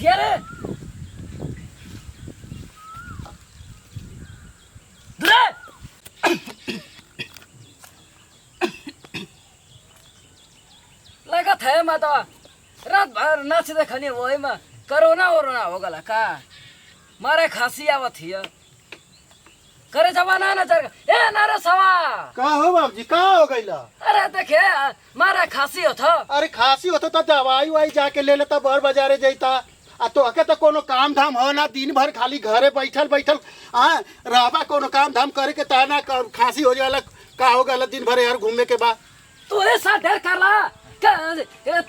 थिया रे दुरे लगा था मैं तो रात भर नाच देखनी वही में कोरोना वोरोना हो गला का मारे खांसी आवत थी करे जमाना न चल ए नारे सवा का हो बाबूजी का हो गइला? अरे देखे मारे खांसी हो था। अरे खांसी होता तो दवाई वाई जाके ले लेता, बड़ बाजारे जैता। आ तो अके तो कोनो काम धाम हो ना, दिन भर खाली घरे बैठल बैठल रहबा, कोनो काम धाम करे के ता ना खांसी हो जाला। का हो गला दिन भर यार घूमे के बाद? तू ऐसा ढेर करला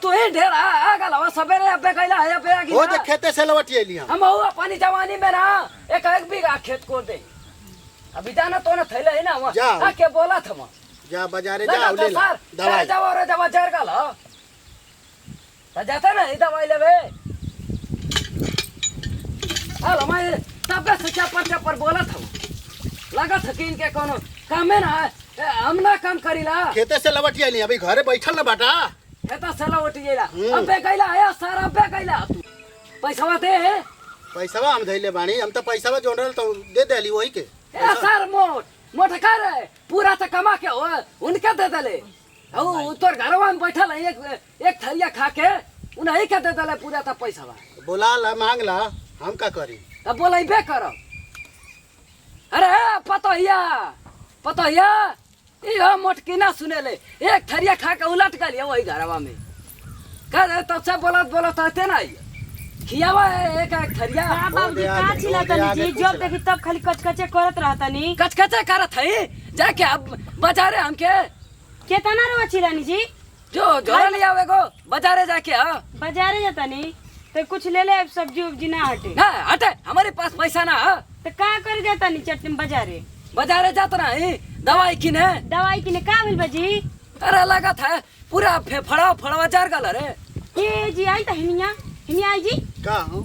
तू ही ढेर आ गला सवेरे अबे कैला है अबे आगी हो जे खेते से लवटिए लिया हम हुआ पानी जवानी में ना एक एक बीघा खेत को दे अभी जाना तो ना थैला है ना वहां आके बोला था वहां जा बाजारे जा ले ला दवाई जाओ रे दवा जर गल त जाता ना दवाई लेवे हाल मैं तब से चापर चापर बोला था लगा था कि इनके कोनो काम है ना हम ना काम करीला खेते से लवटिए लिया, अभी घरे बैठल ना बाटा खेता से लवटिएला अबे कैला आया सारा अबे कैला तू पैसा दे पैसा हम धैले बानी, हम तो पैसा जोड़ल तो दे देली वही के। ए सर मोट कर पूरा तो कमा के हो उनके दे दले ओ तोर घरवा में बैठल है एक थरिया खा के उन्हीं के दे दले पूरा तो पैसा बोला ला मांग ला, हम का करी? अब बोलेबे करो। अरे पतो हिया ये मोटकी ना सुने ले एक थरिया खा के उलट गलिया वही घरवा में कर तब से बोलत रहते ना खियावा एक थरिया बाबूजी का चिल्लातनी जी जब देखी तब खाली कचकचे करत रहतनी कचकचे करत है जाके अब बाजारे हमके केतना रो चिल्लानी जी जो झोला ले आवे गो बाजारे जाके बाजारे जातनी तो कुछ ले ले सब्जी उब्जी ना हटे ना हटे हमारे पास पैसा ना तो का कर जातनी चटनी बाजारे जात ना दवाई किने का मिल बजी? अरे लगा था पूरा फड़वा जार गल रे ए जी आई त हिनिया आई जी का हो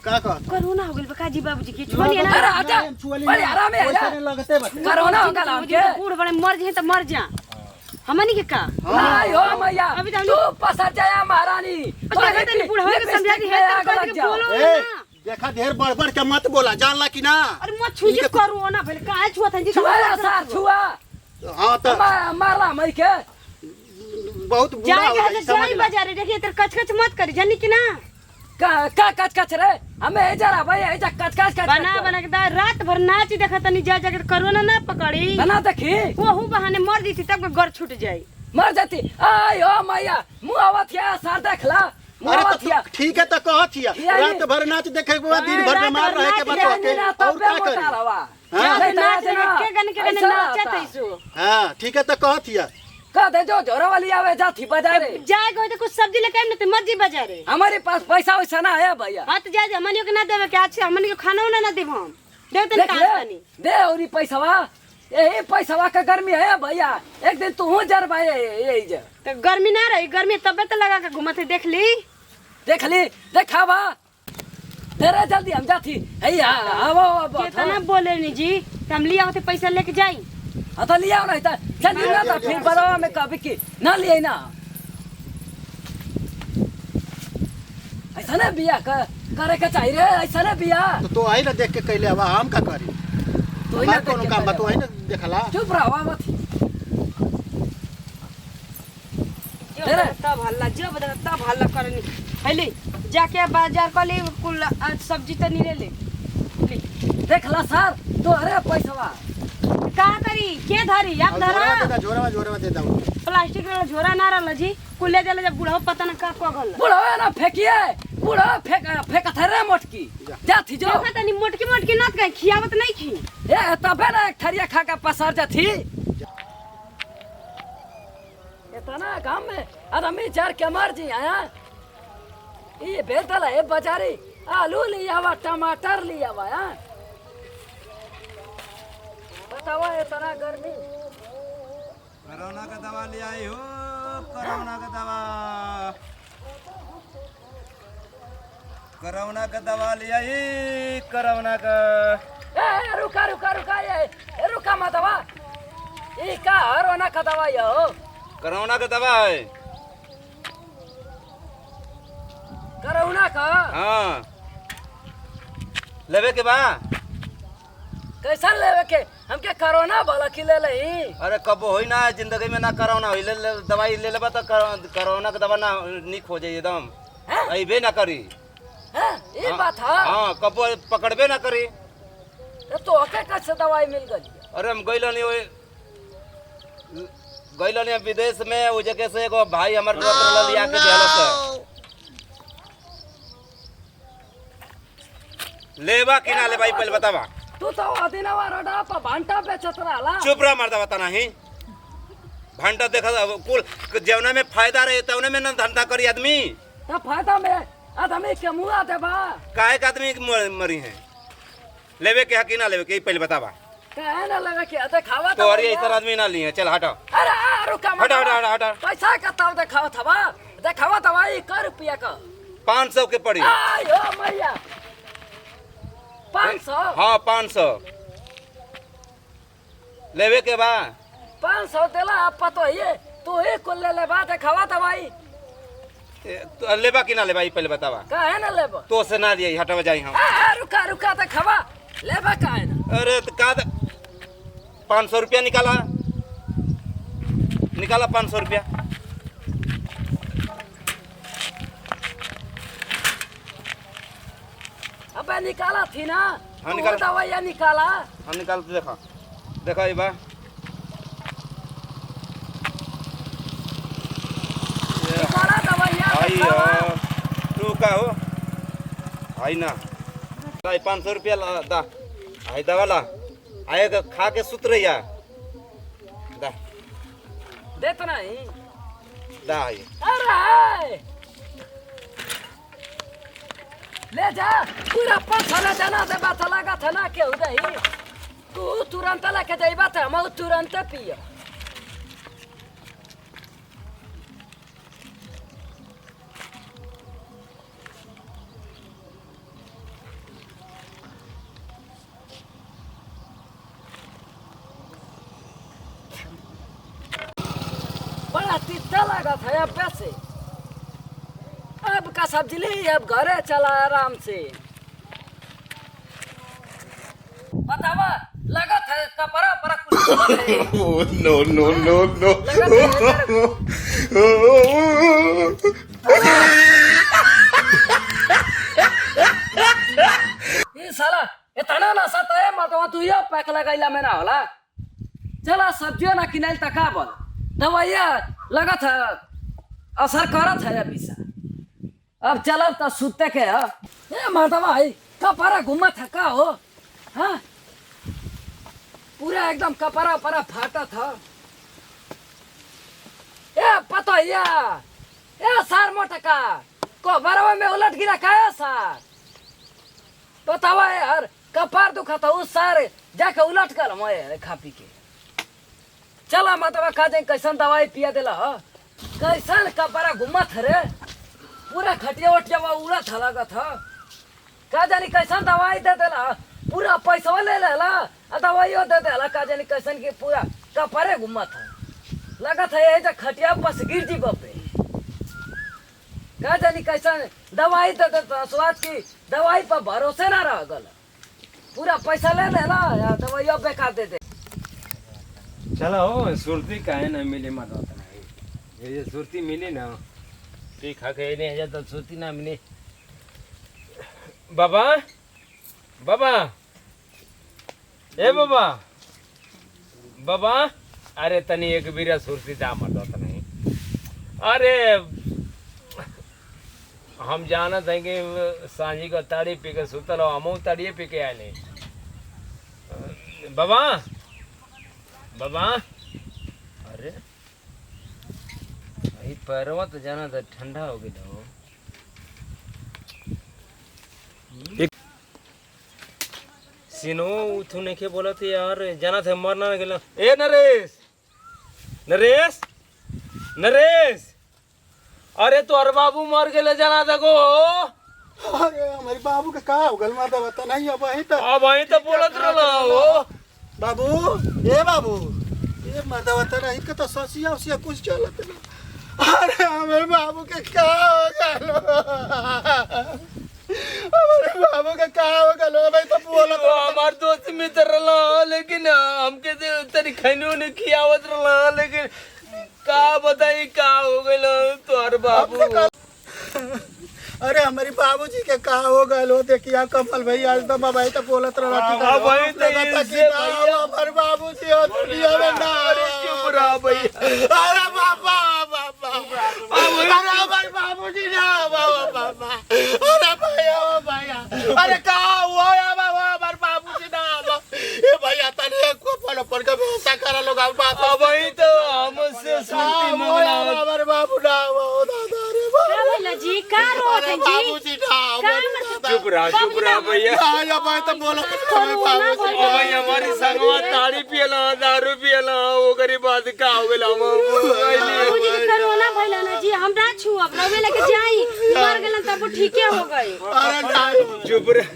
का कोरोना हो गेल बका जी बाबूजी के छोड़िए ना। अरे आजा बड़े आराम में आजा लगते बता कोरोना हो गल हमके बूढ़ बड़े मर जे त मर जा हमनी के का आयो मैया तू पसर जाया महारानी तनी बूढ़ हो के समझा दी है करके बोलो ना। देखा ढेर बड़बड़ के मत बोला, जानला कि ना? अरे मत छुजे कोरोना भले काहे छुआ था जी छुआ सर छुआ हां तो मारला मई के बहुत बुरा हो जाए जाई बाजारे देखिए तेरे कचकच मत करी जानी कि ना का कच रे हमें जरा भाई ऐसा कच बना के रात भर नाच देखा तनी जा जगह कोरोना ना पकड़ी बना देखी वहू बहाने मर दी थी तब घर छूट जाई मर जाती आयो मैया मुंह आवत या सर देखला अरे तो ठीक है तो कहत हिया रात भर नाच देखे के बाद दिन भर बीमार रहे के बाद और का करे? हां नाच के गन के नाचत ऐसो हां ठीक है तो कहत हिया का दे जो झोरा वाली आवे जाती बाजारे जाए गो तो कुछ सब्जी लेके आइम न त मत जी बाजारे हमारे पास पैसा वैसा ना है भैया हां तो जाए हमनियो के ना देवे के अच्छे हमनियो खाना ना देव हम देव तनी का तनी दे औरी पैसावा यही पैसावा का गर्मी है भैया एक दिन तू जर भाई यही जा तो गर्मी ना रही गर्मी तबे तो लगा के घुमत देख ली देखावा तेरे जल्दी हम जाती हैया आवो केतना बोले नी जी हम लिया होते पैसा लेके जाई हां तो लिया नहीं तो जल्दी ना तो फिर बड़वा में कभी की ना लिए ना ऐसा ना बिया करे के चाहिए रे ऐसा ना बिया तो आई ना देख के कैले अब हम का करी? तो ना कोनो काम बा तो आई ना देखला चुप रहो मत तेरे तब हल्ला जब तब हल्ला करनी हैले जाके बाजार कली कुल सब्जी त नहीं ले देखला सर तो अरे पैसावा का करी के धरी आप धरा झोरा दे दऊ प्लास्टिक वाला झोरा ना रहल जी कुल ले देले जब बूढ़ा पता ना का गल बूढ़ा ना फेंकिए बूढ़ा फेंक थरे मोटकी जाती जो तनी मोटकी ना कहीं खियावत नहीं खी ए तबे ना एक थरिया खा के पसर जाती इतना काम में आदमी चार के मर जी आया ये बेतल है बाजारी आलू लिया हुआ टमाटर लिया हुआ है बताओ इतना गर्मी कोरोना का दवा ले आई हो कोरोना का दवा ले आई कोरोना का ए रुका ये रुका मत दवा ये का कोरोना का दवा कोरोना का दवा है करो कोरोना का हाँ लेवे के बा। कैसा लेवे के हमके कोरोना वाला की ले लही। अरे कब होई ना जिंदगी में ना कोरोना होई दवाई ले लेबा तो कोरोना के दवा ना निक हो जाई एकदम हैं? अइबे ना करी। हैं? ये बात है। हाँ कब पकड़बे ना करी। तो ओके कैसे दवाई मिल गई। अरे हम गइल नहीं विदेश में वो जगह से एगो भाई हमर डॉक्टर लिया के दिहल से लेबा कि ना ले भाई पहले बतावा। तू तो अदिनवा रोडा पर भांटा बेचत रहला। चुप रह मर्दा बता नहीं भंटा देखा कुल जवना में फायदा रहे तवने में ना धंधा करी आदमी। तो फायदा में आदमी के मुआ देबा। काहे का आदमी मरी है लेवे के हकी ना लेवे के पहले बतावा। कहे ना लगा कि देखावा तो अरे ऐसा आदमी ना लिए चल हटो। अरे रुका मत। हटा हटा हटा हटा। पैसा का तब देखावा था बा। देखावा दवाई कर रुपया का 500 के पड़ी। आयो मैया 500। हाँ 500 लेवे के बा। 500 देला आप तो ये तू ही कुल ले बा देखावा दवाई। तो लेबा कि ना लेबा पहले बतावा। कहे ना लेबा तो से ना दिए हटवा जाई हम। रुका रुका देखावा लेबा कहे ना। अरे तो का 500 रुपया निकाला 500 रुपया। अबे निकाला थी ना। हाँ, निकाला। दवाइया निकाला। हम निकाल के देखा देखा ये बा निकाला दवाइया आई देखावा। तू का हो आई ना 500 रुपया दा आई दवा ला आए खा के सुत रही दा देत नहीं। दा आई। अरे ले जा पूरा 500 ले जाना दे बात लगा था ना के उदय तू तुरंत लेके जाइबा त हम तुरंत पिए। बड़ा तीता लगा था यहाँ पैसे। अब का सब्जी ली अब घरे चला आराम से। बतावा लगा था कपड़ा पर कुछ नो नो नो नो ये साला इतना ना सत है मतवा तू ये पैक लगाइला में ना होला। चला सब्जियों ना किनाइल तका बोल दवाइया लगा था असर करत है अभी सा। अब चलब तो सुते के है ए माधवा है कपड़ा घुमा था का हो। हाँ पूरा एकदम कपड़ा परा फाटा था। ए पतोहिया ए सार मोटका को बरवा में उलट गिरा का है सार। बतावा यार कपार दुखा था उस सार जाके उलट कर मैं खा पी के। चला मतवा खा जाए कैसन दवाई पिया दिला ह कैसन कपड़ा घुमा था रे पूरा खटिया वटिया उड़ा था लगा था। का जानी कैसन दवाई दे देला पूरा पैसा ले लेला दवाइयो दे देला का जानी कैसन की पूरा कपड़े घुमा था लगा था ये जो खटिया बस गिर जी बपे। का जानी कैसन दवाई दे देता स्वाद की दवाई पर भरोसे ना रह गल पूरा पैसा ले लेला या दवाइयो बेकार दे दे। चलो हो सुरती काहे ना मिले मत होता नहीं ये सुरती मिली ना ठीक खा के नहीं है तो सुरती ना मिली। बाबा बाबा ए बाबा बाबा अरे तनी एक बीरा सुरती दा मत होता नहीं। अरे हम जानत है कि सांझी का ताड़ी पी के सुतल हो हम ताड़िए पी के आए नहीं। बाबा बाबा अरे भाई पैरवा तो जाना था ठंडा हो गया हो। सिनो तू नहीं के बोला थे यार जाना था मरना नहीं गेला। ए नरेश नरेश नरेश अरे तोहर बाबू मर गेले जाना था को। अरे हमारे बाबू का हो गल माता बता नहीं अब वही तो बोलत रहला हो। बाबू ए बाबू ये माता बता नहीं का तो ससिया उसिया कुछ चलत ना। अरे हमारे बाबू के का हो गलो हमारे बाबू का का हो गलो भाई तो बोला वो हमार दोस्त मित्र रहा लेकिन हमके तरी खैनो ने खियावत रहा लेकिन का बताई का हो गइल तोहर बाबू। अरे हमारी बाबूजी के का हो गलो देखिया कमल भाई आज तो भाई तो बोलत रहा हाँ भाई तो इससे भैया हमारे बाबूजी हो दुनिया में ना अरे चुप रहा भैया। अरे बाबा बाबा अरे हमारे बाबूजी ना बाबा अरे भैया ओ भैया अरे का हुआ या बाबा हमारे बाबूजी ना ये भैया तने को पर का व्यवस्था करा लोग अब बात भाई तो हमसे सुनती मंगला हमारे बाबू ना वो दादा रे भैया जी का रोत है जी बाबूजी ना चुप रहा भैया। या भाई तो बोलो बाबूजी भाई हमारी संगवा ताड़ी पियला दारू पियला वो गरीब बात का हो गेल हम बाबूजी के कोरोना भइला ना जी हम ना छू अब रवे लेके जाई मर गेलन तब वो ठीके हो गए। अरे नहीं चुप रह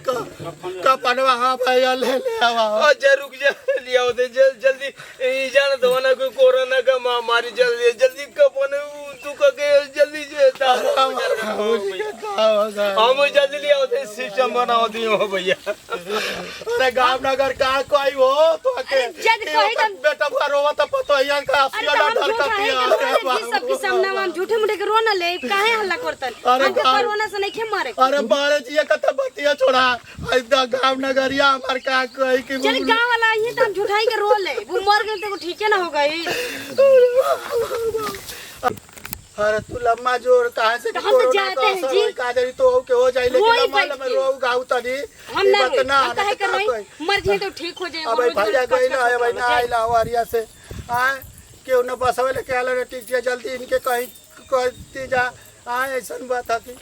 का पनवा हां भैया ले आवा अच्छा रुक जा लिया होते जल्दी ये जान दो ना कोई कोरोना का महामारी जल्दी कपन तू के जल्दी हम जल्दी लिया होते सिस्टम बनाओ दियो भैया। अरे गांव नगर का कोई हो तो के जद कहि तुम बेटा को रोवा तो पतो हिया का असिया ना डर का पिया जी सबके सामने हम झूठे मुठे के रोना ले काहे हल्ला करतन हम कोरोना से नहीं खे मारे। अरे बारे जी का तो बतिया छोड़ा आज दा गांव नगरिया हमार का कोई की चल गांव वाला ये तो हम झूठाई के रो ले वो मर गए तो ठीके ना हो गई। अरे तू लम्मा जोर कहां से हम तो जाते हैं जी काजरी तो के हो जाए लेकिन लम्मा लम्मा रो गाऊ तनी हम ना हम काहे कर रही मर जाए तो ठीक हो जाए। अब भैया गई ना है भाई ना आइला हवारिया से आए केहू न बसवे ले कहला रे टिक जल्दी इनके कहीं कहती जा आए ऐसन बात है कि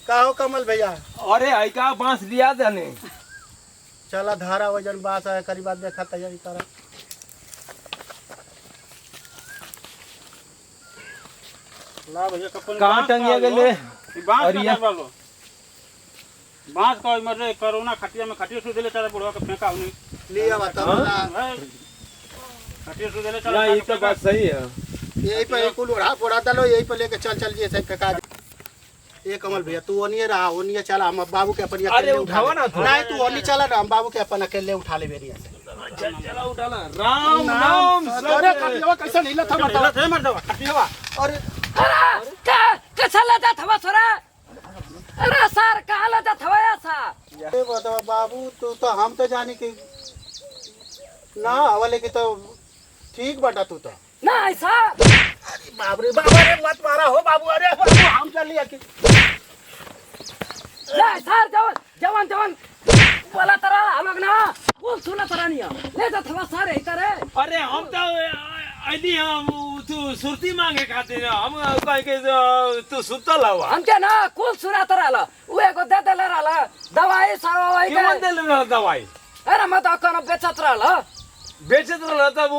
का हो कमल भैया अरे आई का बांस दिया देने चला धारा वजन बात है करीब बात देखा तैयारी करा ला भैया कपन कहां टंगिया गेले बांस का वालो बांस का मरे कोरोना खटिया में खटिया सु देले चला बुढ़वा के फेंका उनी लिया बता खटिया सु देले ना चला ये तो बात सही है। यही पे कुल उड़ा पोड़ा दलो यही पे लेके चल ये से फेंका ये कमल भैया तू ओनिए रहा ओनिए चला हम बाबू के अपन अरे उठावा ना थोड़ा। नहीं तू ओनी चला ना हम बाबू के अपन अकेले उठा ले बेरिया से चला उठा ना राम नाम अरे कटिया कैसे नहीं लथा चला थे मर दवा कटिया अरे अरे का चला जात हवा छोरा अरे सर कहाँ ला जात हवा ऐसा ये बता बाबू तू तो हम तो जाने की ना हवाले की तो ठीक बटा तू तो ना ऐसा बाप रे मत मारा हो बाबू अरे बाबू हम चल लिया कि ना सर जवान जवान बोला तरा हम लोग ना वो सुना तरा नहीं ले जात हवा सर इधर है। अरे हम तो आईडी हम तू सुरती मांगे खातिर हम कह के तू सुतल हवा हम क्या ना कुल सुना तरा ला वो को दे दे ला दवाई सवाई क्यों देले ना दवाई अरे मत कौन बेचत रहा बेचत रहा तब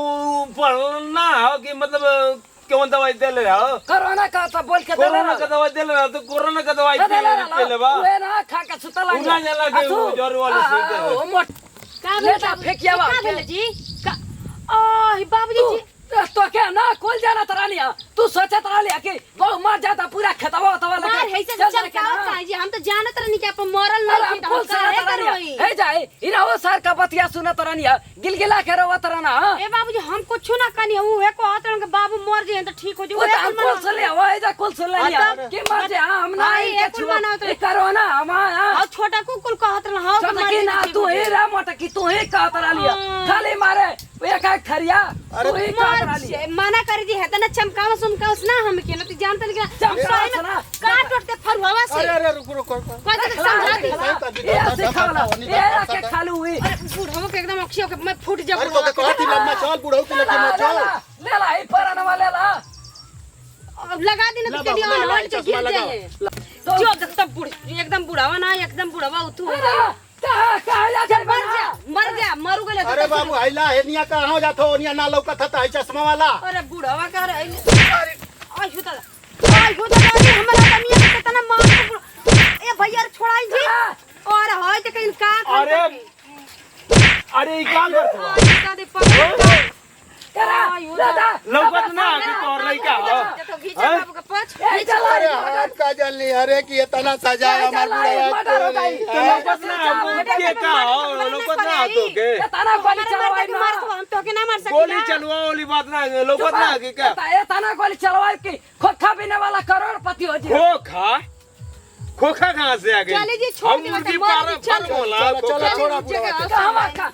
पढ़ना हो कि मतलब क्यों दवाई देले रहा कोरोना का तो बोल के दे कोरोना का दवाई देले रहा तो कोरोना का दवाई पे लेबा वे ना खा के सुतला उना जाला के जोर वाले से दे ओ मोट का ले जा फेंकिया का भेल जी का ओ बाबूजी जी तो क्या ना कुल जाना तरा लिया तू सोचत रहा लिया कि बहु मर जाता पूरा खेतवा तवा लगे मार हैसे चल का का जी हम तो जानत रहनी कि अपन मरल नहीं कुल काहे सुना करई हे जाए इना वो सर का बतिया सुनत रहनिया गिलगिला के रोवत रहना ए बाबूजी हम कुछ ना कनी हूं है को आतन के बाबू मर जाए तो ठीक हो वो जाए। तो कुल सुन लिया वो जा कुल सुन लिया कि मर जा हम ना हाँ, इनके ये कुल छुआ मनाओ तो- ये करो ना हम और छोटा को कुल कहत रह हां कि ना तू ही रे मोटा की तू ही कहत रहा लिया खाली मारे वे का खरिया तू ही कहत रहा लिया मना कर दी है तना चमकावा सुमकावस ना हम के न तू जानत नहीं चमकावस ना। काट उठ के फरवावा से अरे अरे रुको रुको कोई तो समझा दे ये ऐसे खाला ये रखे खालू हुई अरे बूढ़ो के एकदम अक्षियों के मैं फूट जा अरे तो कहती लम्मा चल बुढ़ऊ के लेके मत चल ले ला ही परन वाले ला अब लगा दी ना तो के लगा, दिया चश्मा गिर लगा। जाए जो एकदम बूढ़ एकदम बूढ़ावा ना एकदम बूढ़ावा उठू हो जाए कहा जा मर गया मरू गले अरे बाबू आइला हेनिया कहां जातो ओनिया ना लौकत था है चश्मा वाला अरे बूढ़ावा का रे आई होता हमारा कमिया के तना मार ए भैया छोड़ाई जी और होय त कहीं का अरे अरे ई का करत का दे पकड़ करा आयु ले जा लौकत ना कि तोर लइका हो तो घीचा बाबू का पछ ए चला अरे हाथ का जल नहीं अरे कि इतना सजा है हमार बुढ़वा तो लौकत ना के का हो लौकत ना तो के तना गोली चलवाई मार ना तो हम तो के ना मार गोली सकी चलवा वाली बात ना लौकत ना कि क्या ए तना गोली चलवाई की खोखा पीने वाला करोड़पति हो जी खोखा खोखा कहाँ से आ गई चले जी, छोड़ हम के मुर्गी बताइए, पार चल। फल बोला चलो खोखा छोड़ा बुढ़वा के कहां का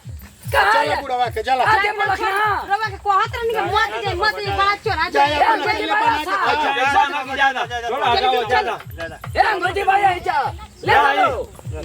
कहां चलो बुढ़वा के चलो आगे बोला ना रवा के कहत रहनी के मत जाए बात चोरा जाए जाए अपन अकेले बना के खा ज्यादा ज्यादा थोड़ा जाओ ज्यादा ए अंगूठी भाई आई जा ले लो